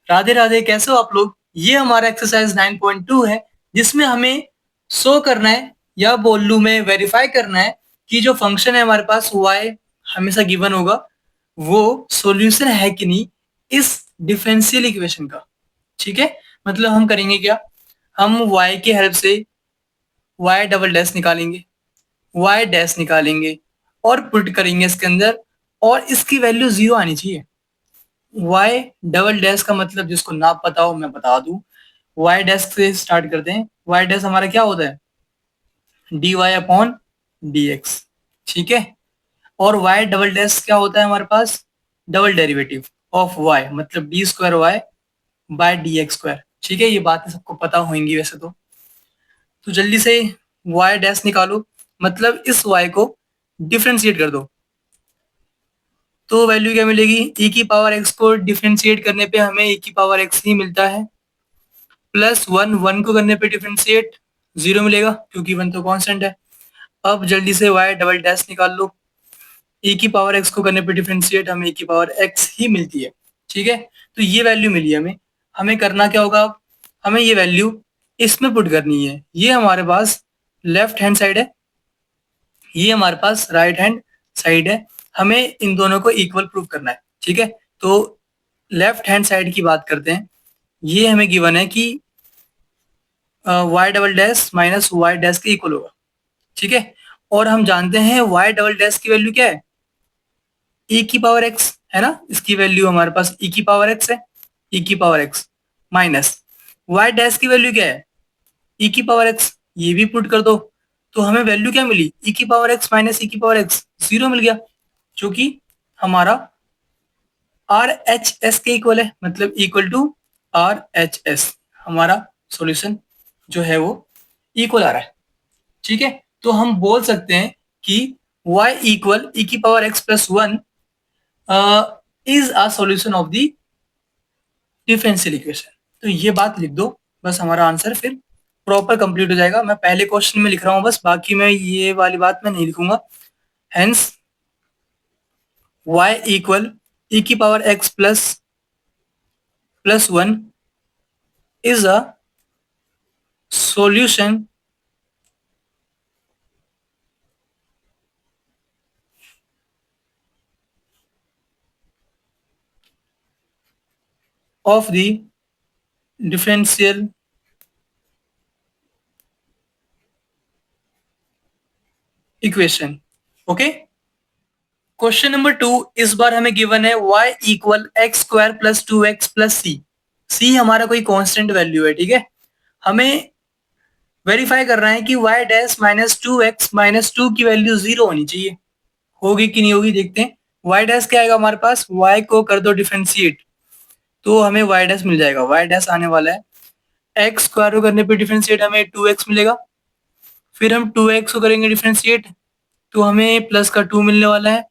राधे राधे, कैसे हो आप लोग। ये हमारा एक्सरसाइज 9.2 है, जिसमें हमें शो करना है या बोल लूं मैं वेरीफाई करना है कि जो फंक्शन है हमारे पास y हमेशा गिवन होगा, वो सॉल्यूशन है कि नहीं इस डिफरेंशियल इक्वेशन का। ठीक है, मतलब हम करेंगे क्या, हम y की हेल्प से y डबल डैश निकालेंगे, y डैश निकालेंगे और पुट करेंगे इसके अंदर, और इसकी वैल्यू 0 आनी चाहिए। y डबल डैश का मतलब जिसको ना पता हो मैं बता दूं, y डैश से स्टार्ट करते हैं। y डैश हमारा क्या होता है, dy अपॉन dx। ठीक है, और y डबल डैश क्या होता है हमारे पास, डबल डेरिवेटिव ऑफ y, मतलब d square y by d x square. ठीक है, ये बातें सबको पता होंगी वैसे तो जल्दी से y डैश निकालो, मतलब इस y को डिफ्रेंशिएट कर दो। तो वैल्यू क्या मिलेगी, e की पावर x को डिफ्रेंशिएट करने पे हमें e की पावर x ही मिलता है, प्लस वन, वन को करने पे डिफ्रेंशिएट 0 मिलेगा क्योंकि वन तो कांस्टेंट है। अब जल्दी से y डबल डैश निकाल लो, e की पावर x को करने पे डिफ्रेंशिएट हमें e की पावर x ही मिलती है। ठीक है, तो ये वैल्यू मिली हमें। हमें करना क्या होगा, अब हमें ये वैल्यू इसमें पुट करनी है। ये हमारे पास लेफ्ट हैंड साइड है, ये हमारे पास राइट हैंड साइड है। हमें इन दोनों को इक्वल प्रूव करना है। ठीक है, तो लेफ्ट हैंड साइड की बात करते हैं। ये हमें गिवन है कि y double dash minus y dash के इक्वल होगा। ठीक है, और हम जानते हैं वाई डबल डैश की वैल्यू क्या है, e की पावर x है ना, इसकी वैल्यू हमारे पास e की पावर x है, e की power x minus y dash की वैल्यू क्या है, e की पावर x। ये भी पुट कर दो, तो हमें वैल्यू क्या मिली, e की पावर x माइनस e की पावर x, 0 मिल गया, जो कि हमारा आर एच एस के इक्वल है, मतलब equal to R H S. हमारा सॉल्यूशन जो है वो इक्वल आ रहा है। ठीक है, तो हम बोल सकते हैं कि y इक्वल e की power x plus one is a solution of the differential equation. तो ये बात लिख दो, बस हमारा आंसर फिर प्रॉपर कंप्लीट हो जाएगा। मैं पहले क्वेश्चन में लिख रहा हूँ बस, बाकी मैं ये वाली बात मैं नहीं लिखूंगा। हेंस y इक्वल e की power x plus one is a solution of the differential equation। Okay, question number 2 इस बार हमें गिवन है y equal x square plus two x plus c. C हमारा कोई कांस्टेंट वैल्यू है। ठीक है, हमें वेरीफाई करना है कि y dash minus two x minus two की वैल्यू 0 होनी चाहिए। होगी कि नहीं होगी देखते हैं। y डैश क्या आएगा हमारे पास, y को कर दो डिफरेंशिएट तो हमें y डैश मिल जाएगा। y डैश आने वाला है, एक्स स्क्वायर को करने पे डिफरेंशिएट हमें 2x मिलेगा, फिर हम 2x को करेंगे डिफरेंशिएट तो हमें प्लस का 2 मिलने वाला है,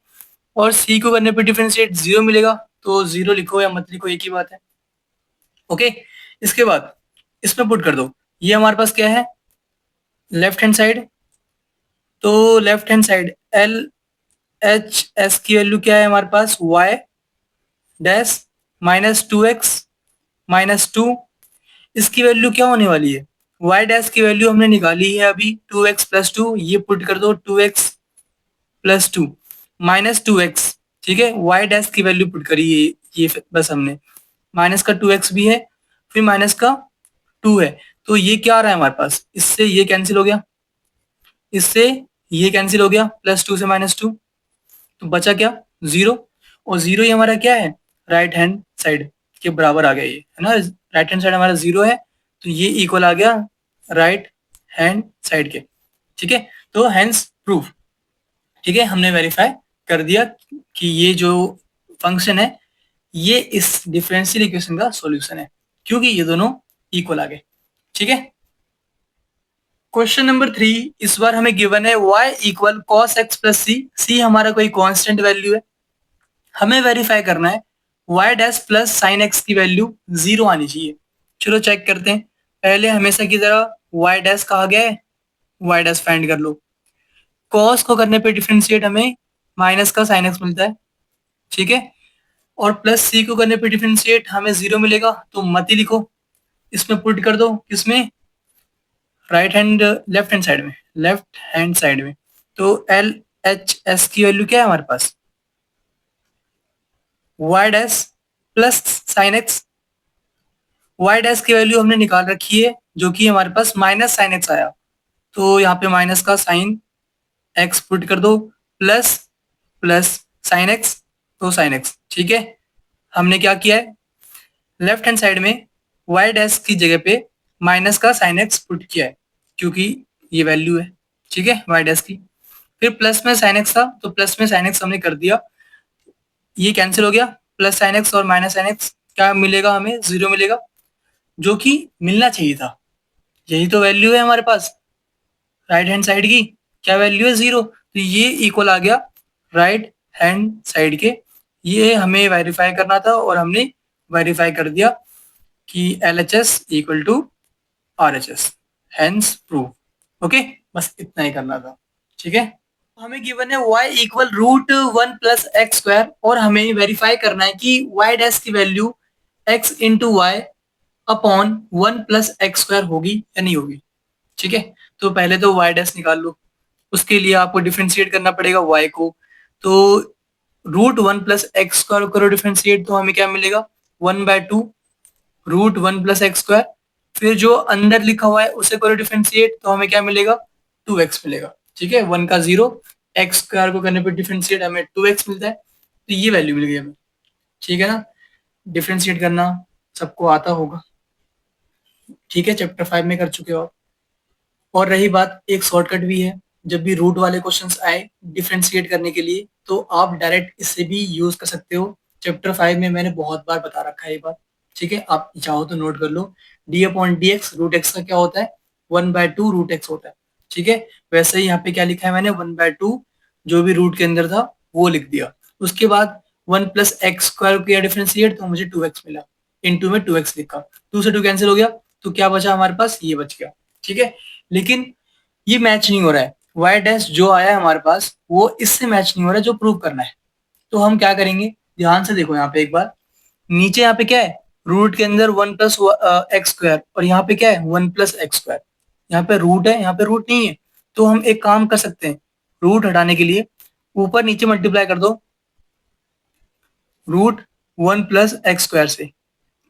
और c को करने पे डिफरेंशिएट 0 मिलेगा। तो 0 लिखो या मत लिखो एक ही बात है। ओके, इसके बाद इसमें पुट कर दो। ये हमारे पास क्या है, लेफ्ट हैंड साइड। तो left hand side L H S की वैल्यू क्या है हमारे पास, y dash minus two x minus two. इसकी वैल्यू क्या होने वाली है, y डैश की वैल्यू हमने निकाली है अभी 2x प्लस टू। ये पुट कर दो 2x plus two minus two x. ठीक है, y डैश की वैल्यू पुट करी है ये बस हमने, माइनस का 2x भी है, फिर माइनस का 2 है। तो ये क्या आ रहा है हमारे पास, इससे ये कैंसिल हो गया, इससे ये कैंसिल हो गया, प्लस टू से माइनस टू, तो बचा क्या, 0। और 0 ही हमारा क्या है, राइट हैंड साइड के बराबर आ गया ये, है ना। राइट हैंड साइड हमारा 0 है, तो ये इक्वल आ गया राइट हैंड साइड के। ठीक है, तो हैंस प्रूफ। ठीक है, हमने वेरीफाई कर दिया कि ये जो फंक्शन है ये इस डिफरेंशियल इक्वेशन का सॉल्यूशन है, क्योंकि ये दोनों इक्वल आ गए। ठीक है, क्वेश्चन नंबर 3 इस बार हमें गिवन है y equal cos x plus c. C हमारा कोई कांस्टेंट वैल्यू है। हमें वेरीफाई करना है y dash plus sine x की वैल्यू 0 आनी चाहिए। चलो चेक करते हैं। पहले हमेशा की तरह y डैश कहा गया है, y डैश फाइंड कर लो। कॉस को करने पे डिफरेंशिएट हमें माइनस का साइन एक्स मिलता है। ठीक है, और प्लस सी को करने पे डिफरेंशिएट हमें 0 मिलेगा, तो मत ही लिखो, इसमें पुट कर दो, किसमें, right hand left hand side में, लेफ्ट हैंड साइड में। तो एल एच एस की वैल्यू क्या है हमारे पास, y dash plus sine x. Y dash की वैल्यू हमने निकाल रखी है, जो कि हमारे पास माइनस साइन एक्स आया, तो यहाँ पे माइनस का साइन एक्स पुट कर दो, प्लस प्लस साइन एक्स, तो साइन एक्स। ठीक है, हमने क्या किया है, लेफ्ट हैंड साइड में वाई डैश की जगह पे माइनस का साइन एक्स पुट किया है, क्योंकि ये वैल्यू है, ठीक है, वाई डैश की। फिर प्लस में साइन एक्स था, तो प्लस में साइन एक्स हमने कर दिया, ये कैंसिल हो गया, प्लस साइन एक्स और माइनस साइन एक्स, क्या मिलेगा हमें, 0 मिलेगा, जो कि मिलना चाहिए था। यही तो वैल्यू है हमारे पास राइट हैंड साइड की, क्या वैल्यू है, 0, तो ये इक्वल आ गया राइट हैंड साइड के। ये हमें वेरीफाई करना था और हमने वेरीफाई कर दिया कि LHS equal to RHS, hence prove. Okay, बस इतना ही करना था, ठीक है। हमें गिवन है y equal root 1 plus x square, और हमें वेरीफाई करना है कि y डैश की value x into y upon 1 plus x square होगी या नहीं होगी, ठीक है। तो पहले तो y डैश निकाल लो, उसके लिए आपको डिफरेंशिएट करना पड़ेगा y को, तो रूट 1 प्लस एक्स स्क्वायर करो डिफरेंशिएट, तो हमें क्या मिलेगा, 1/2 रूट 1 प्लस एक्स स्क्वायर। फिर जो अंदर लिखा हुआ है उसे करो डिफरेंशिएट, तो हमें क्या मिलेगा, 2x मिलेगा, ठीक है, 1 का 0, एक्स स्क्वायर को करने पर डिफरेंशिएट हमें 2x मिलता है, तो ये वैल्यू मिल गई हमें, ठीक है ना। डिफरेंशिएट करना सबको आता होगा, ठीक है, चैप्टर 5 में कर चुके हो आप। और रही बात, एक शॉर्टकट भी है, जब भी रूट वाले क्वेश्चंस आए डिफरेंशिएट करने के लिए, तो आप डायरेक्ट इससे भी यूज कर सकते हो। चैप्टर 5 में मैंने बहुत बार बता रखा है ये बात, ठीक है, आप चाहो तो नोट कर लो। D upon d x, root x का क्या होता है, 1/2 रूट एक्स होता है, ठीक है। वैसे ही यहाँ पे क्या लिखा है मैंने, 1/2 जो भी रूट के अंदर था वो लिख दिया। उसके बाद 1 प्लस एक्स स्क्वायर किया डिफरेंशिएट, तो मुझे 2x मिला, इनटू में 2x लिखा, 2 से 2 कैंसिल हो गया, तो क्या बचा हमारे पास, ये बच गया, ठीक है। लेकिन ये मैच नहीं हो रहा है, वाई डैश जो आया है हमारे पास वो इससे मैच नहीं हो रहा है, जो प्रूव करना है। तो हम क्या करेंगे, ध्यान से देखो यहाँ पे एक बार, नीचे यहाँ पे क्या है, रूट के अंदर 1 प्लस एक्स स्क्वायर, और यहाँ पे क्या है, 1 प्लस एक्स स्क्वायर, यहाँ पे रूट है, यहाँ पे रूट नहीं है। तो हम एक काम कर सकते हैं, रूट हटाने के लिए ऊपर नीचे मल्टीप्लाई कर दो रूट 1 प्लस एक्स स्क्वायर से,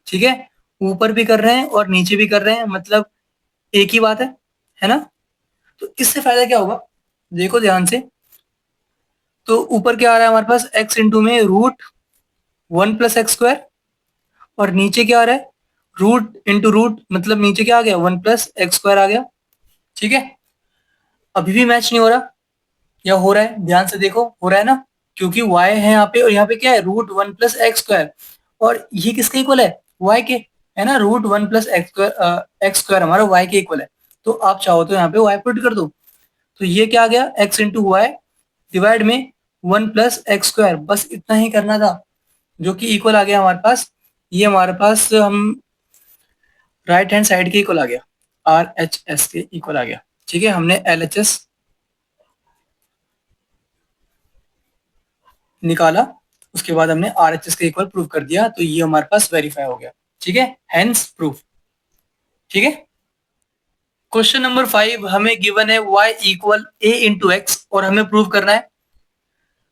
ठीक है। ऊपर भी कर रहे हैं और नीचे भी कर रहे हैं, मतलब एक ही बात है ना। तो इससे फायदा क्या होगा, देखो ध्यान से, तो ऊपर क्या आ रहा है हमारे पास, x इंटू में रूट 1 प्लस एक्स स्क्वायर, और नीचे क्या आ रहा है, रूट इंटू रूट, मतलब नीचे क्या आ गया, 1 प्लस एक्स स्क्वायर आ गया, ठीक है। अभी भी मैच नहीं हो रहा, या हो रहा है, ध्यान से देखो, हो रहा है ना, क्योंकि y है यहाँ पे, और यहाँ पे क्या है, रूट 1 प्लस एक्स स्क्वायर, और ये किसके इक्वल है, y के, है ना, रूट 1 प्लस एक्स स्क्वायर हमारा y के इक्वल है। तो आप चाहो तो यहाँ पे y पुट कर दो, तो ये क्या आ गया, x इंटू वाई डिवाइड में 1 प्लस एक्स स्क्वायर, बस इतना ही करना था, जो कि इक्वल आ गया हमारे पास। ये हमारे पास हम राइट हैंड साइड के इक्वल आ गया, RHS के इक्वल आ गया, ठीक है। हमने LHS निकाला, उसके बाद हमने RHS के इक्वल प्रूव कर दिया, तो ये हमारे पास वेरीफाई हो गया, ठीक है, हैंस प्रूफ, ठीक है। क्वेश्चन नंबर 5 हमें गिवन है y equal a into x, और हमें प्रूव करना है,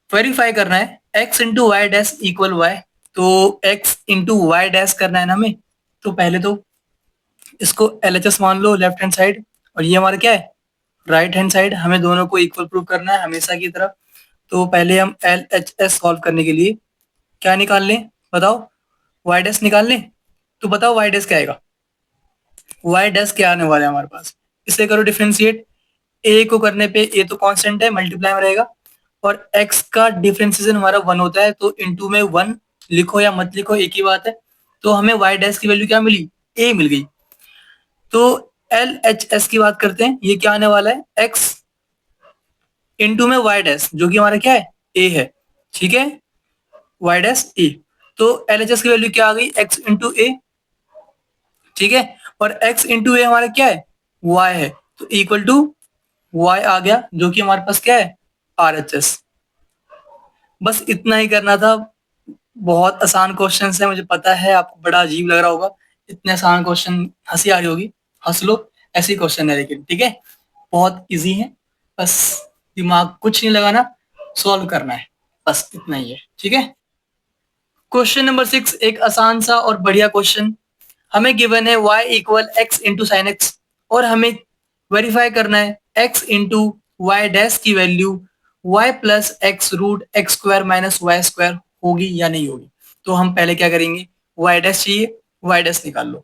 वेरीफाई करना है, x into y dash equal y, तो x इंटू वाई डैश करना है ना हमें। तो पहले तो इसको LHS मान लो लेफ्ट हैंड साइड, और ये हमारा क्या है, राइट हैंड साइड, हमें दोनों को इक्वल प्रूव करना है हमेशा की तरह। तो पहले हम LHS सॉल्व करने के लिए क्या निकाल लें, बताओ, वाई डैश निकाल लें। तो बताओ वाई डैश क्या आएगा, वाई डैश क्या आने वाला है हमारे पास, इसे करो डिफरेंशिएट, ए को करने पे ए तो कांस्टेंट है, मल्टीप्लाई में रहेगा, और एक्स का डिफरेंशिएशन हमारा 1 होता है, तो इंटू में 1 लिखो या मत लिखो एक ही बात है। तो हमें वाई डैश की वैल्यू क्या मिली, ए मिल गई। तो एल एच एस की बात करते हैं, ये क्या आने वाला है, एक्स इंटू में वाई डैश, जो कि हमारा क्या है, ए है, ठीक है, वाई डैश ए। तो एल एच एस की वैल्यू क्या आ गई, एक्स इंटू ए, ठीक है, और x इंटू ए हमारा क्या है, y है, तो इक्वल टू y आ गया, जो कि हमारे पास क्या है, RHS। बस इतना ही करना था, बहुत आसान क्वेश्चन है, मुझे पता है आपको बड़ा अजीब लग रहा होगा, इतने आसान क्वेश्चन, हंसी आ रही होगी, हंस लो, ऐसे ही क्वेश्चन है लेकिन ठीक है, बहुत इजी है, बस दिमाग कुछ नहीं लगाना, सॉल्व करना है, बस इतना ही है, ठीक है। क्वेश्चन नंबर 6 एक आसान सा और बढ़िया क्वेश्चन, हमें गिवन है y equal x into sine x, और हमें वेरीफाई करना है x इंटू वाई डैश की value y plus x root x square minus y square होगी या नहीं होगी। तो हम पहले क्या करेंगे, y डैश चाहिए, y डैश निकाल लो,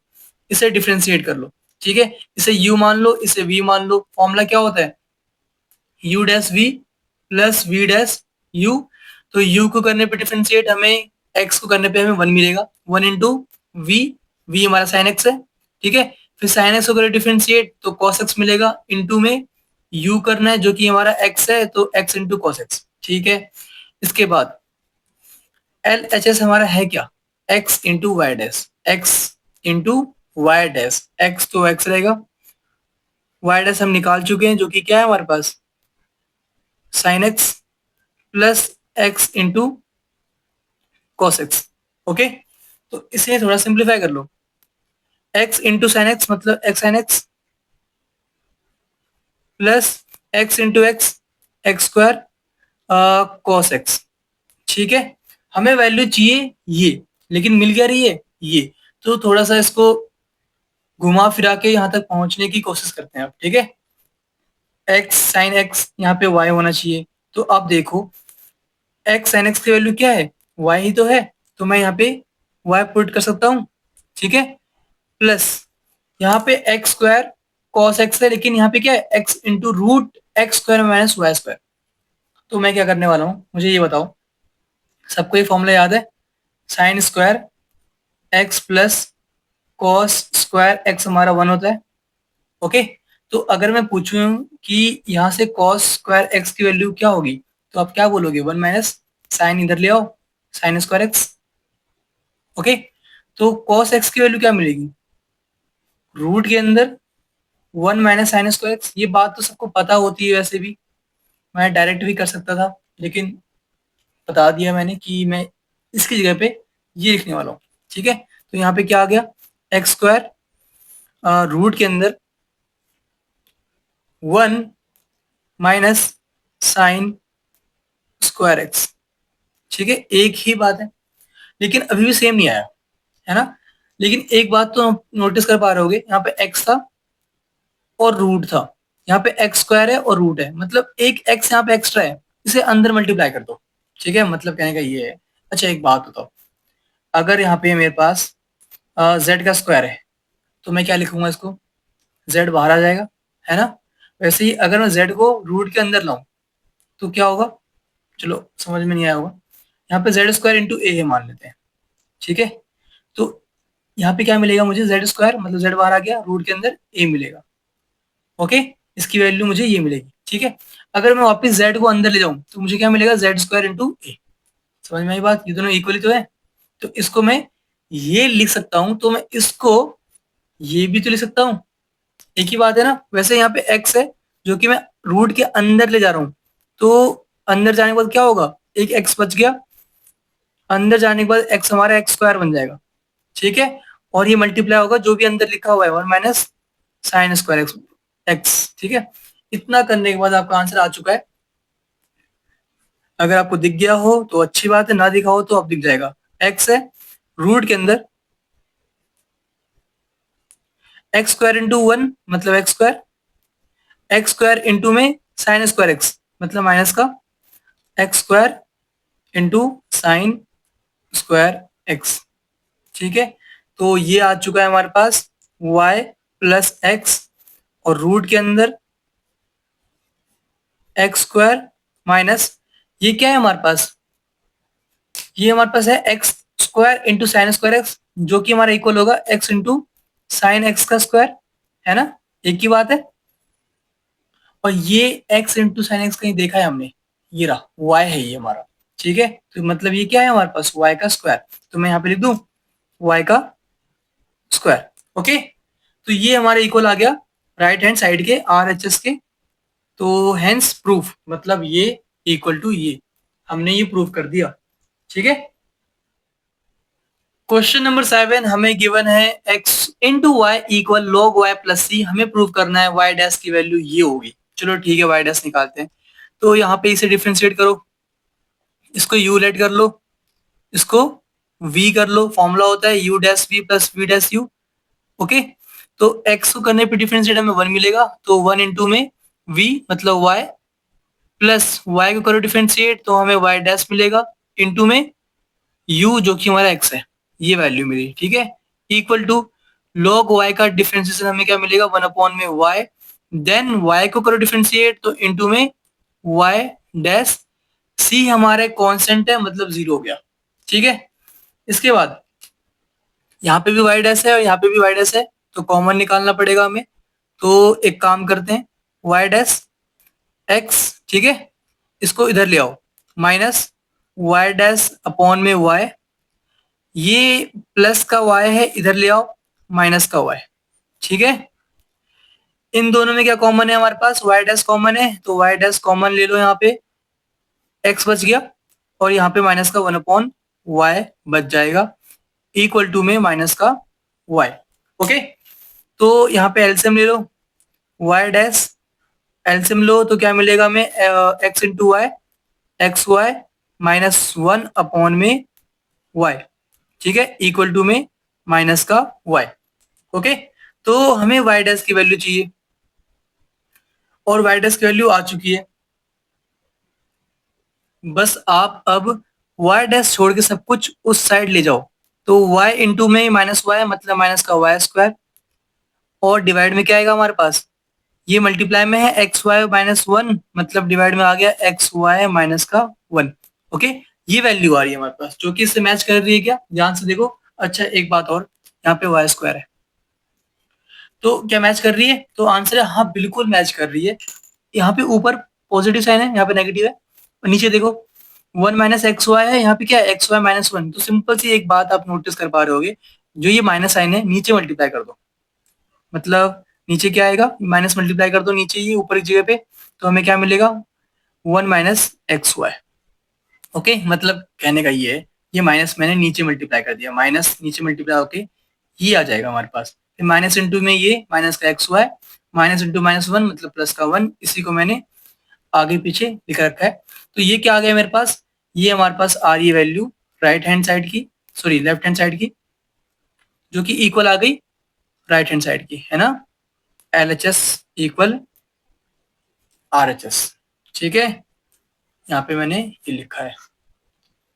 इसे डिफ्रेंशिएट कर लो, ठीक है, इसे u मान लो, इसे v मान लो, फॉर्मूला क्या होता है u dash v plus v dash u। तो u को करने पे डिफ्रेंशिएट हमें, x को करने पे हमें 1 मिलेगा, 1 इंटू वी, वी हमारा साइन एक्स है, ठीक है, फिर साइन एक्स को करें डिफ्रेंशिएट तो कॉस एक्स मिलेगा, इंटू में u करना है जो कि हमारा x है तो x इंटू कॉस एक्स, ठीक है। इसके बाद एल एच एस हमारा है क्या, x into y dash, x into y dash, x तो x रहेगा, वाई डैश हम निकाल चुके हैं जो कि क्या है हमारे पास sine x plus x into cos x, okay. तो इसे थोड़ा सिंप्लीफाई कर लो, एक्स इंटू साइन एक्स मतलब x sine x plus x into x, x square cos x, ठीक है। हमें वैल्यू चाहिए ये, लेकिन मिल क्या रही है ये, तो थोड़ा सा इसको घुमा फिरा के यहाँ तक पहुंचने की कोशिश करते हैं अब, ठीक है। एक्स साइन एक्स यहाँ पे वाई होना चाहिए, तो अब देखो एक्स साइन एक्स की वैल्यू क्या है, वाई ही तो है, तो मैं यहाँ पे वाई पुट कर सकता हूँ, ठीक है, प्लस यहाँ पे एक्स स्क्वायर कॉस एक्स है, लेकिन यहाँ पे क्या है x into root x square minus y square. तो मैं क्या करने वाला हूँ, मुझे ये बताओ, सबको ये फॉर्मूला याद है, sine square x plus cos square x हमारा 1 होता है, ओके। तो अगर मैं पूछूं कि यहाँ से कॉस स्क्वायर एक्स की वैल्यू क्या होगी, तो आप क्या बोलोगे, 1 माइनस साइन इधर ले आओ, साइन स्क्वायर एक्स, ओके। तो कॉस एक्स की वैल्यू क्या मिलेगी, रूट के अंदर 1 माइनस साइन स्क्वायर एक्स, ये बात तो सबको पता होती है वैसे भी, मैं डायरेक्ट भी कर सकता था, लेकिन बता दिया मैंने कि मैं इसकी जगह पे ये लिखने वाला हूँ, ठीक है। तो यहाँ पे क्या आ गया, एक्स स्क्वायर रूट के अंदर 1 माइनस साइन स्क्वायर एक्स, ठीक है, एक ही बात है, लेकिन अभी भी सेम नहीं आया, है ना। लेकिन एक बात तो नोटिस कर पा रहे होगे, यहाँ पे एक्स था और रूट था, यहाँ पे एक्स स्क्वायर है और रूट है, मतलब एक एक्स यहाँ पे एक्स्ट्रा है, इसे अंदर मल्टीप्लाई कर दो, ठीक है, मतलब कहने का ये है। अच्छा एक बात बताओ, अगर यहाँ पे मेरे पास जेड का स्क्वायर है, तो मैं क्या लिखूंगा इसको, जेड बाहर आ जाएगा, है ना। वैसे ही अगर मैं जेड को रूट के अंदर लाऊं तो क्या होगा, चलो समझ में नहीं आया होगा, यहाँ पे जेड स्क्वायर इंटू ए है मान लेते हैं, ठीक है। तो यहाँ पे क्या मिलेगा मुझे, जेड स्क्वायर मतलब जेड बाहर आ गया, रूट के अंदर ए मिलेगा, ओके, इसकी वैल्यू मुझे ये मिलेगी, ठीक है। अगर मैं वापस जेड को अंदर ले जाऊं तो मुझे क्या मिलेगा, जेड स्क्वायर इंटू ए, समझ में आई बात, ये दोनों इक्वली तो है, तो इसको मैं ये लिख सकता हूँ, तो मैं इसको ये भी तो लिख सकता हूँ, एक ही बात है ना। वैसे यहाँ पे एक्स है जो कि मैं रूट के अंदर ले जा रहा हूँ, तो अंदर जाने के बाद क्या होगा, एक एक्स बच गया, अंदर जाने के बाद एक्स हमारा एक्स स्क्वायर बन जाएगा, ठीक है, और ये मल्टीप्लाई होगा जो भी अंदर लिखा हुआ है 1 minus sine square x x, ठीक है। इतना करने के बाद आपका आंसर आ चुका है, अगर आपको दिख गया हो तो अच्छी बात है, ना दिखा हो तो अब दिख जाएगा, एक्स है रूट के अंदर एक्स स्क्वायर इंटू 1 मतलब एक्स स्क्वायर इंटू में साइन स्क्वायर एक्स मतलब माइनस का x square into sine square x, ठीक है। तो ये आ चुका है हमारे पास y प्लस एक्स, और रूट के अंदर एक्स स्क्वायर माइनस, ये क्या है हमारे पास, ये हमारे पास है x square into sine square x, जो कि हमारा इक्वल होगा एक्स इंटू साइन एक्स का स्क्वायर, है ना, एक ही बात है। और ये एक्स इंटू साइन एक्स कहीं देखा है हमने, ये रहा y है ये हमारा, ठीक है। तो मतलब ये क्या है हमारे पास y का स्क्वायर, तो मैं यहाँ पे लिख दूं y का स्क्वायर, ओके। तो ये हमारे इक्वल आ गया राइट हैंड साइड के आर एच एस के, तो हेंस प्रूफ मतलब ये इक्वल टू ये, हमने ये प्रूफ कर दिया, ठीक है। क्वेश्चन नंबर 7 हमें गिवन है x into y equal log y plus c. हमें प्रूव करना है y डैश की वैल्यू ये होगी। चलो ठीक है, y डैश निकालते हैं। तो यहाँ पे इसे डिफरेंशिएट करो, इसको u लेट कर लो, इसको v कर लो। फॉर्मूला होता है u dash v plus v dash u। Okay, तो x को करने पे डिफरेंशिएट हमें 1 मिलेगा, तो 1 इंटू में v मतलब y प्लस y को करो डिफरेंशिएट तो हमें y डैश मिलेगा इंटू में u जो कि हमारा x है, ये वैल्यू मिली। ठीक है, इक्वल टू log y का डिफरेंशिएशन हमें क्या मिलेगा 1 अपॉन में y, देन y को करो डिफरेंशिएट तो इंटू में y डैश, c हमारे कांस्टेंट है मतलब 0 हो गया। ठीक है, इसके बाद यहाँ पे भी y डैश है और यहाँ पे भी y डैश है, तो कॉमन निकालना पड़ेगा हमें। तो एक काम करते हैं, y डैश x, ठीक है, इसको इधर ले आओ, माइनस y डैश अपॉन में y, ये प्लस का y है, इधर ले आओ माइनस का y। ठीक है, इन दोनों में क्या कॉमन है हमारे पास, y डैश कॉमन है, तो y डैश कॉमन ले लो, यहाँ पे x बच गया और यहाँ पे माइनस का 1 अपॉन y बच जाएगा, इक्वल टू में माइनस का y। ओके, तो यहाँ पे एलसीएम ले लो, y डैश एलसीएम लो तो क्या मिलेगा हमें, x into y, x y minus 1 upon में y। ठीक है, इक्वल टू में माइनस का y। ओके, तो हमें y डैश की वैल्यू चाहिए और y डैश की वैल्यू आ चुकी है। बस आप अब y डैश छोड़ के सब कुछ उस साइड ले जाओ, तो y इंटू में माइनस वाई मतलब माइनस का वाई स्क्वायर, और डिवाइड में क्या आएगा हमारे पास, ये मल्टीप्लाई में है एक्स वाई माइनस 1 मतलब डिवाइड में आ गया एक्स वाई माइनस का 1। ओके, ये वैल्यू आ रही है हमारे पास जो कि इससे मैच कर रही है क्या, ध्यान से देखो। अच्छा एक बात और, यहाँ पे वाई स्क्वायर है तो क्या मैच कर रही है, तो आंसर है हाँ बिल्कुल मैच कर रही है। यहाँ पे ऊपर पॉजिटिव साइन है, यहाँ पे नेगेटिव है, और नीचे देखो 1 माइनस एक्स वाई है, यहाँ पे क्या है एक्स वाई माइनस 1। तो सिंपल सी एक बात आप नोटिस कर पा रहे होगे, जो ये माइनस साइन है नीचे मल्टीप्लाई कर दो, मतलब नीचे क्या आएगा, माइनस मल्टीप्लाई कर दो नीचे ये ऊपर की जगह पे, तो हमें क्या मिलेगा 1 माइनस एक्स वाई। ओके, मतलब कहने का ये है, ये माइनस मैंने नीचे मल्टीप्लाई कर दिया, माइनस नीचे मल्टीप्लाई होके ये आ जाएगा हमारे पास, फिर माइनस इंटू में ये माइनस का x y, minus into minus 1 मतलब प्लस का 1, इसी को मैंने आगे पीछे लिख रखा है। तो ये क्या आ गया मेरे पास, ये हमारे पास आ रही है वैल्यू राइट हैंड साइड की, सॉरी लेफ्ट हैंड साइड की, जो कि इक्वल आ गई राइट हैंड साइड की, है ना, LHS इक्वल RHS। ठीक है, यहाँ पे मैंने ये लिखा है।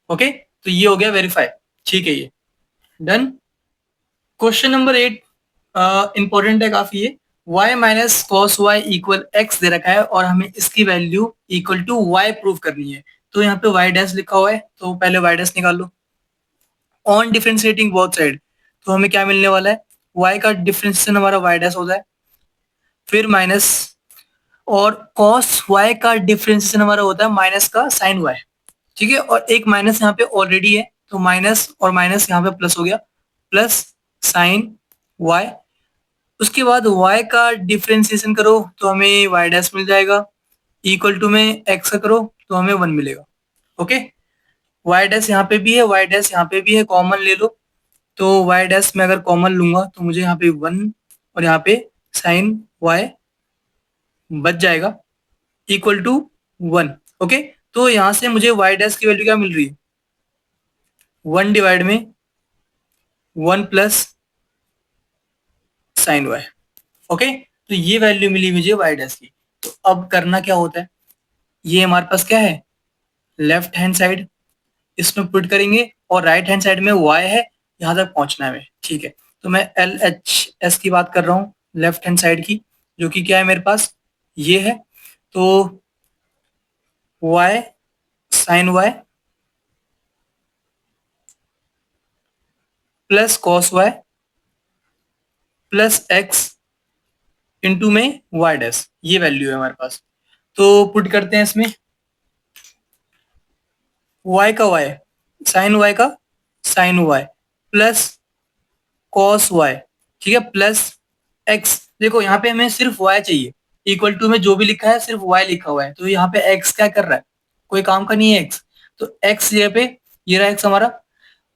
ओके, तो ये हो गया वेरीफाई। ठीक है, ये डन। क्वेश्चन नंबर 8 इंपॉर्टेंट है काफी ये, y minus cos y equal x दे रखा है और हमें इसकी value equal to y prove करनी है। तो यहाँ पे y डैश लिखा हुआ है, तो पहले y डैश निकाल लो ऑन डिफरेंशिएटिंग बोथ साइड, तो हमें क्या मिलने वाला है, y का डिफरेंशिएशन हमारा y डैश होता है, फिर माइनस, और कॉस y का डिफरेंशिएशन हमारा होता है माइनस का साइन y। ठीक है, और एक माइनस यहाँ पे ऑलरेडी है, तो माइनस और माइनस यहाँ पे प्लस हो गया, प्लस साइन y। उसके बाद y का डिफरेंशिएशन करो तो हमें y डैश मिल जाएगा, इक्वल टू में x का करो तो हमें 1 मिलेगा। ओके, y डैश यहाँ पे भी है, y डैश यहाँ पे भी है, कॉमन ले लो, तो y डैश में अगर कॉमन लूंगा तो मुझे यहाँ पे 1 और यहाँ पे साइन y बच जाएगा, इक्वल टू 1। ओके, तो यहाँ से मुझे y डैश की वैल्यू क्या मिल रही है, 1 डिवाइड में 1 प्लस साइन y। ओके, तो ये वैल्यू मिली मुझे y डैश की। तो अब करना क्या होता है, ये हमारे पास क्या है लेफ्ट हैंड साइड, इसमें पुट करेंगे और राइट हैंड साइड में y है, यहाँ तक पहुंचना है हमें। ठीक है, तो मैं LHS की बात कर रहा हूँ लेफ्ट हैंड साइड की, जो कि क्या है मेरे पास ये है, तो y sine y plus cos y plus x into में y डैश, ये वैल्यू है हमारे पास। तो पुट करते हैं इसमें, y का y साइन y का sine y plus cos y, ठीक है, प्लस x। देखो यहाँ पे हमें सिर्फ y चाहिए, इक्वल टू में जो भी लिखा है सिर्फ y लिखा हुआ है, तो यहाँ पे x क्या कर रहा है, कोई काम का नहीं है x, तो x जगह पे ये रहा x हमारा,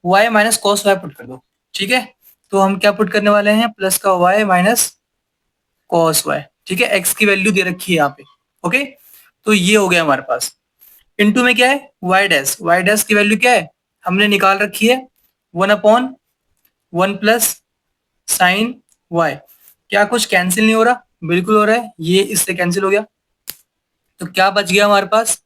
y minus cos y put कर दो, ठीक है। तो हम क्या पुट करने वाले हैं, प्लस का y माइनस कॉस y, ठीक है। x की वैल्यू दे रखी है यहाँ पे, ओके। तो ये हो गया हमारे पास। इनटू में क्या है, y डैश की वैल्यू क्या है, हमने निकाल रखी है 1/1 प्लस साइन y। क्या कुछ कैंसिल नहीं हो रहा, बिल्कुल हो रहा है, ये इससे कैंसिल हो गया। तो क्या बच गया हमारे पास,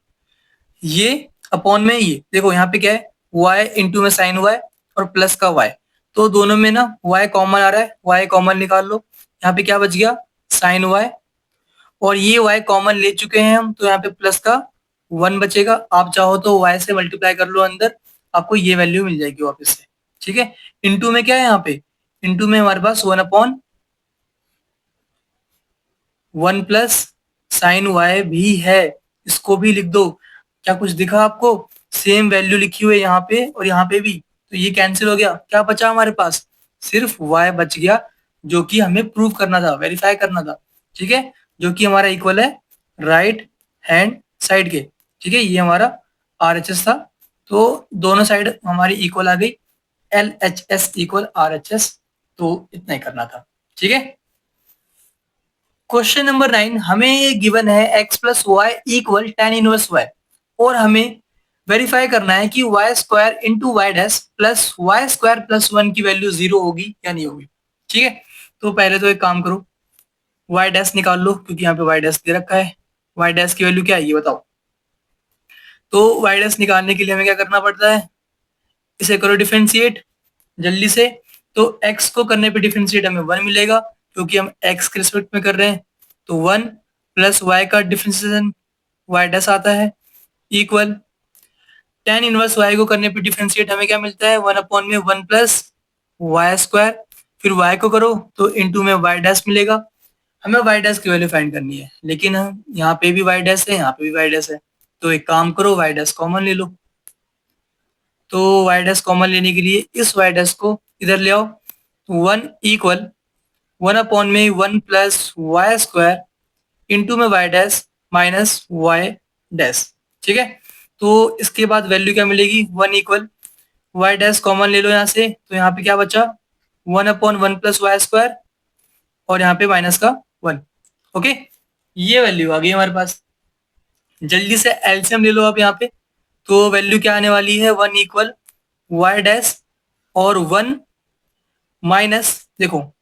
ये अपॉन में ये देखो यहाँ पे क्या है, y इंटू में साइन y और प्लस का y। तो दोनों में ना y कॉमन आ रहा है, y कॉमन निकाल लो। यहाँ पे क्या बच गया, साइन y, और ये y कॉमन ले चुके हैं हम, तो यहाँ पे प्लस का 1 बचेगा। आप चाहो तो y से मल्टीप्लाई कर लो अंदर, आपको ये वैल्यू मिल जाएगी वापस से, ठीक है। इंटू में क्या है, यहाँ पे इंटू में हमारे पास 1/1 प्लस साइन y भी है, इसको भी लिख दो। क्या कुछ दिखा आपको, सेम वैल्यू लिखी हुई है यहाँ पे और यहाँ पे भी, तो ये कैंसिल हो गया। क्या बचा हमारे पास, सिर्फ y बच गया, जो कि हमें प्रूव करना था, वेरीफाई करना था, ठीक है। जो कि हमारा इक्वल है राइट हैंड साइड के, ठीक है। ये हमारा RHS था, तो दोनों साइड हमारी इक्वल आ गई, LHS इक्वल RHS। तो इतना ही करना था, ठीक है। क्वेश्चन नंबर 9, हमें गिवन है x plus y equal tan inverse y, और हमें वेरीफाई करना है कि y square into y dash plus y square plus 1 की वैल्यू 0 होगी या नहीं होगी, ठीक है। तो पहले तो एक काम करो, वाई डैश निकाल लो, क्योंकि यहाँ पे वाई डैश दे रखा है। वाई डैश की वैल्यू क्या है ये बताओ। तो वाई डैश निकालने के लिए हमें क्या करना पड़ता है, इसे करो डिफरेंशिएट जल्दी से। तो x को करने पे डिफरेंशिएट हमें 1 मिलेगा, क्योंकि हम x के रिस्पेक्ट में कर रहे हैं। तो 1 प्लस y का डिफरेंशिएशन y डैश आता है इक्वल tan इनवर्स y को करने पे डिफरेंशिएट हमें क्या मिलता है, 1/1 प्लस वाई स्क्वायर। फिर y को करो तो इंटू में y डैश मिलेगा। हमें y डैश की वैल्यू फाइंड करनी है, लेकिन हम यहाँ पे भी y डैश है, यहाँ पे भी y डैश है। तो एक काम करो, y डैश कॉमन ले लो। तो y डैश कॉमन लेने के लिए इस y डैश को इधर ले आओ। 1 equal 1/1 plus y square into में y dash minus y dash, ठीक है। तो इसके बाद वैल्यू क्या मिलेगी, 1 इक्वल वाई डैश कॉमन ले लो यहाँ से, तो यहाँ पे क्या बचा, 1/1 प्लस वाई स्क्वायर और यहाँ पे माइनस का 1, ओके। ये वैल्यू आ गई हमारे पास। जल्दी से एलसीएम ले लो आप यहाँ पे। तो वैल्यू क्या आने वाली है, 1 इक्वल वाई डैश और 1 माइनस, देखो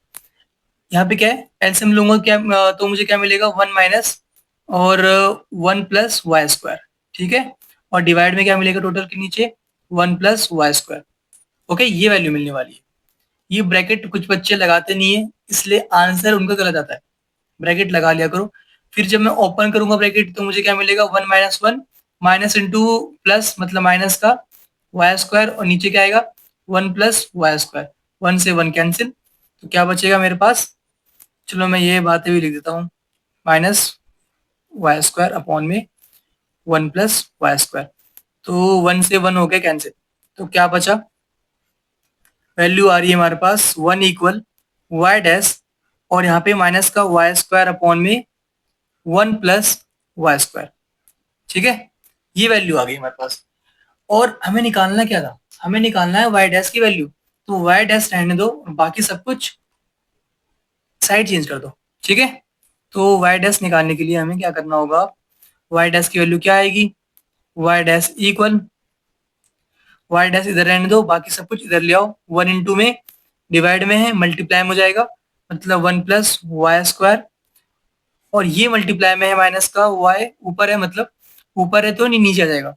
यहाँ पे क्या है, एलसीएम लूंगा क्या, तो मुझे क्या मिलेगा, 1 माइनस और 1 प्लस वाई स्क्वायर, ठीक है। और डिवाइड में क्या मिलेगा टोटल के नीचे, 1 प्लस वाई स्क्वायर, ओके। ये वैल्यू मिलने वाली है। ये ब्रैकेट कुछ बच्चे लगाते नहीं है, इसलिए आंसर उनका गलत आता है। ब्रैकेट लगा लिया करो। फिर जब मैं ओपन करूंगा ब्रैकेट, तो मुझे क्या मिलेगा, 1 माइनस 1 माइनस इंटू प्लस मतलब माइनस का वाई स्क्वायर, और नीचे क्या आएगा, 1 प्लस वाई स्क्वायर। 1 से 1 कैंसिल, तो क्या बचेगा मेरे पास, चलो मैं ये बातें भी लिख देता हूँ, माइनस वाई स्क्वायर अपॉन में 1 प्लस वाई स्क्वायर। तो 1 से 1 हो गया कैंसिल, तो क्या बचा, वैल्यू आ रही है हमारे पास 1 इक्वल वाई डैश और यहाँ पे माइनस का वाई स्क्वायर अपॉन में 1 प्लस वाई स्क्वायर, ठीक है। ये वैल्यू आ गई हमारे पास। और हमें निकालना क्या था, हमें निकालना है वाई डैश की वैल्यू। तो वाई डैश रहने दो, बाकी सब कुछ साइड चेंज कर दो, ठीक है। तो वाई डैश निकालने के लिए हमें क्या करना होगा, वाई डैश की वैल्यू क्या आएगी, y dash equal y dash इधर रहने दो, बाकी सब कुछ इधर ले आओ। 1 इंटू में डिवाइड में है, मल्टीप्लाई में हो जाएगा, मतलब 1 प्लस वाई स्क्वायर, और ये मल्टीप्लाई में है, माइनस का वाई ऊपर है, मतलब ऊपर है तो नहीं नीचे आ जाएगा,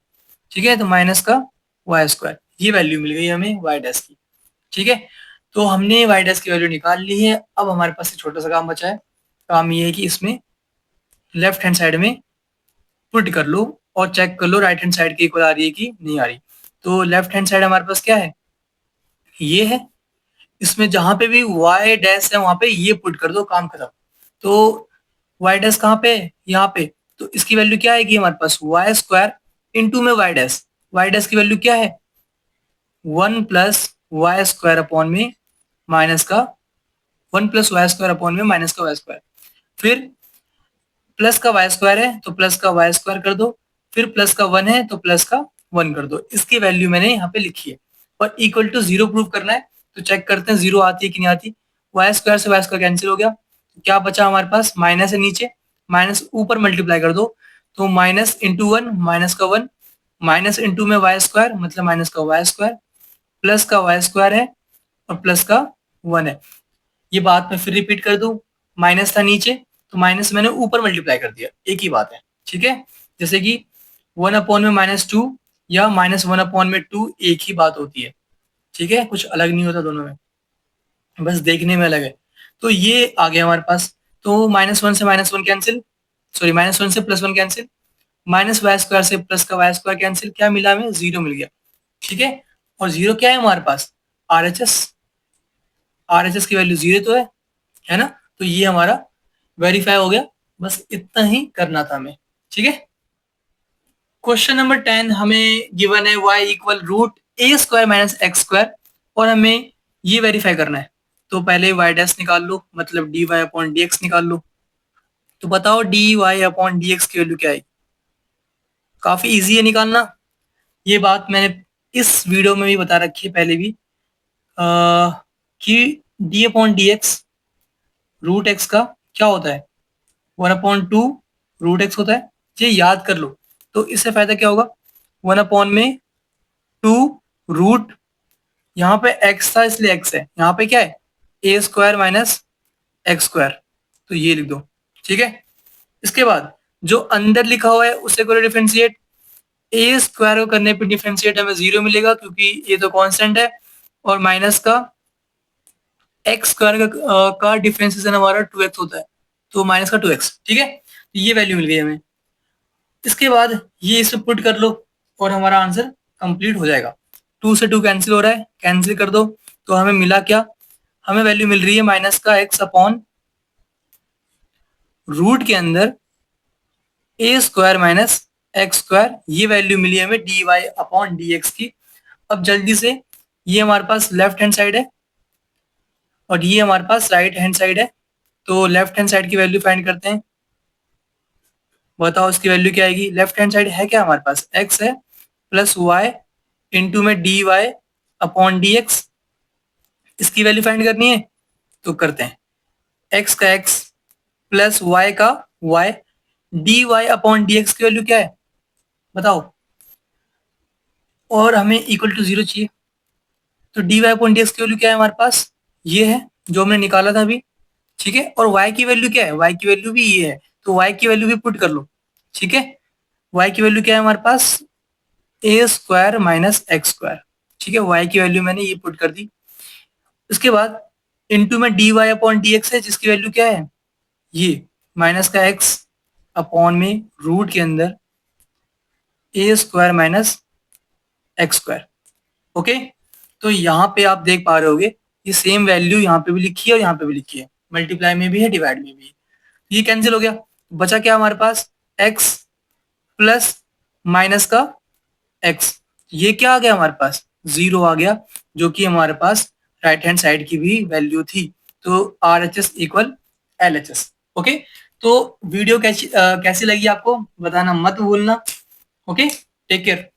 ठीक है। तो माइनस का वाई स्क्वायर, ये वैल्यू मिल गई हमें वाई डैश की, ठीक है। तो हमने वाई डैश की वैल्यू निकाल ली है। अब हमारे पास एक छोटा सा काम बचा है। काम ये है कि इसमें लेफ्ट हैंड साइड में पुट कर लो और चेक कर लो राइट हैंड साइड की इक्वल आ रही है कि नहीं आ रही। तो लेफ्ट हैंड साइड हमारे पास क्या है, ये है। इसमें जहां पे भी y डैश है वहां पे ये पुट कर दो, काम खत्म। तो y डैश कहाँ पे है, यहाँ पे। तो इसकी वैल्यू क्या आएगी हमारे पास, वाई स्क्वायर इंटू में वाई डैश की वैल्यू क्या है, 1 प्लस वाई स्क्वायर अपॉन में माइनस का 1 प्लस वाई स्क्वायर अपॉन में माइनस का वाई स्क्वायर। फिर प्लस का वाई स्क्वायर है तो प्लस का वाई स्क्वायर कर दो, फिर प्लस का 1 है तो प्लस का 1 कर दो। इसकी वैल्यू मैंने यहाँ पे लिखी है। और इक्वल टू 0 प्रूव करना है। तो चेक करते हैं 0 आती है कि नहीं आती। वाई स्क्वायर से वाई स्क्वायर कैंसिल हो गया, तो क्या बचा हमारे पास, माइनस है नीचे, माइनस ऊपर मल्टीप्लाई कर दो, तो माइनस इंटू 1, माइनस का 1, माइनस इंटू में वाई स्क्वायर मतलब माइनस का वाई स्क्वायर, प्लस का वाई स्क्वायर है और प्लस का 1 है। ये बात मैं फिर रिपीट कर दूं, माइनस था नीचे तो माइनस मैंने ऊपर मल्टीप्लाई कर दिया, एक ही बात है, ठीक है। जैसे कि 1 अपॉन में -2 या -1 अपॉन में 2 एक ही बात होती है, ठीक है, कुछ अलग नहीं होता दोनों में, बस देखने में अलग है। तो ये आ गया हमारे पास, तो -1 से -1 कैंसिल, सॉरी -1 से +1 कैंसिल, माइनस वाई स्क्वायर से प्लस का वाई स्क्वायर कैंसिल, क्या मिला हमें, 0 मिल गया, ठीक है। और 0 क्या है हमारे पास, RHS, RHS की वैल्यू 0 तो है ना। तो ये हमारा वेरीफाई हो गया, बस इतना ही करना था हमें, ठीक है। क्वेश्चन नंबर 10 हमें गिवन है y इक्वल रूट ए स्क्वायर माइनस एक्स स्क्वायर, और हमें ये वेरीफाई करना है। तो पहले y डैश निकाल लो, मतलब dy अपॉन dx निकाल लो। तो बताओ dy अपॉन dx की वैल्यू क्या है। काफी इजी है निकालना, ये बात मैंने इस वीडियो में भी बता रखी है पहले भी, कि d upon d x root x का क्या होता है, 1/2 रूट एक्स होता है, ये याद कर लो। तो इससे फायदा क्या होगा, 1/2 रूट, यहाँ पे एक्स था इसलिए एक्स है, यहाँ पे क्या है, ए स्क्वायर माइनस एक्स स्क्वायर, तो ये लिख दो, ठीक है। इसके बाद जो अंदर लिखा हुआ है उसे करो डिफरेंशिएट, ए स्क्वायर को करने पे डिफरेंशिएट हमें 0 मिलेगा क्योंकि ये तो कांस्टेंट है, और माइनस का एक्स स्क्वायर का डिफरेंशिएशन हमारा 2x होता है, तो माइनस का 2x, ठीक है। तो ये वैल्यू मिल गई हमें। इसके बाद ये इसे पुट कर लो और हमारा आंसर कंप्लीट हो जाएगा। 2 से 2 कैंसिल हो रहा है, कैंसिल कर दो, तो हमें मिला क्या, हमें वैल्यू मिल रही है माइनस का x अपॉन रूट के अंदर a square minus x square, ये वैल्यू मिली हमें d y upon d x की। अब जल्दी से, ये हमारे पास लेफ्ट हैंड साइड है और ये हमारे पास राइट हैंड साइड है, तो लेफ्ट हैंड साइड की वैल्यू फाइंड करते हैं। बताओ इसकी वैल्यू क्या आएगी, लेफ्ट हैंड साइड है क्या हमारे पास, x है प्लस वाई इंटू में d y upon d x, इसकी वैल्यू फाइंड करनी है, तो करते हैं। x का x प्लस y का y, d y upon d x की वैल्यू क्या है बताओ, और हमें इक्वल टू 0 चाहिए, तो d y upon d x की वैल्यू क्या है हमारे पास, ये है जो हमने निकाला था अभी, ठीक है। और y की वैल्यू क्या है, y की वैल्यू भी ये है, तो y की वैल्यू भी पुट कर लो, ठीक है। y की वैल्यू क्या है हमारे पास, ए स्क्वायर माइनस एक्स स्क्वायर, ठीक है, y की वैल्यू मैंने ये पुट कर दी। उसके बाद इनटू में d y upon d x है, जिसकी वैल्यू क्या है, ये माइनस का x अपॉन में रूट के अंदर a square minus x square, okay. तो यहाँ पे आप देख पा रहे होगे ये सेम वैल्यू यहाँ पे भी लिखी है और यहाँ पे भी लिखी है, मल्टीप्लाई में भी है डिवाइड में भी है। ये कैंसिल हो गया, बचा क्या हमारे पास, x प्लस माइनस का x, ये क्या आ गया हमारे पास, 0 आ गया, जो कि हमारे पास राइट हैंड साइड की भी वैल्यू थी। तो RHS इक्वल LHS, ओके। तो वीडियो कैसी लगी आपको बताना मत भूलना, ओके, टेक केयर।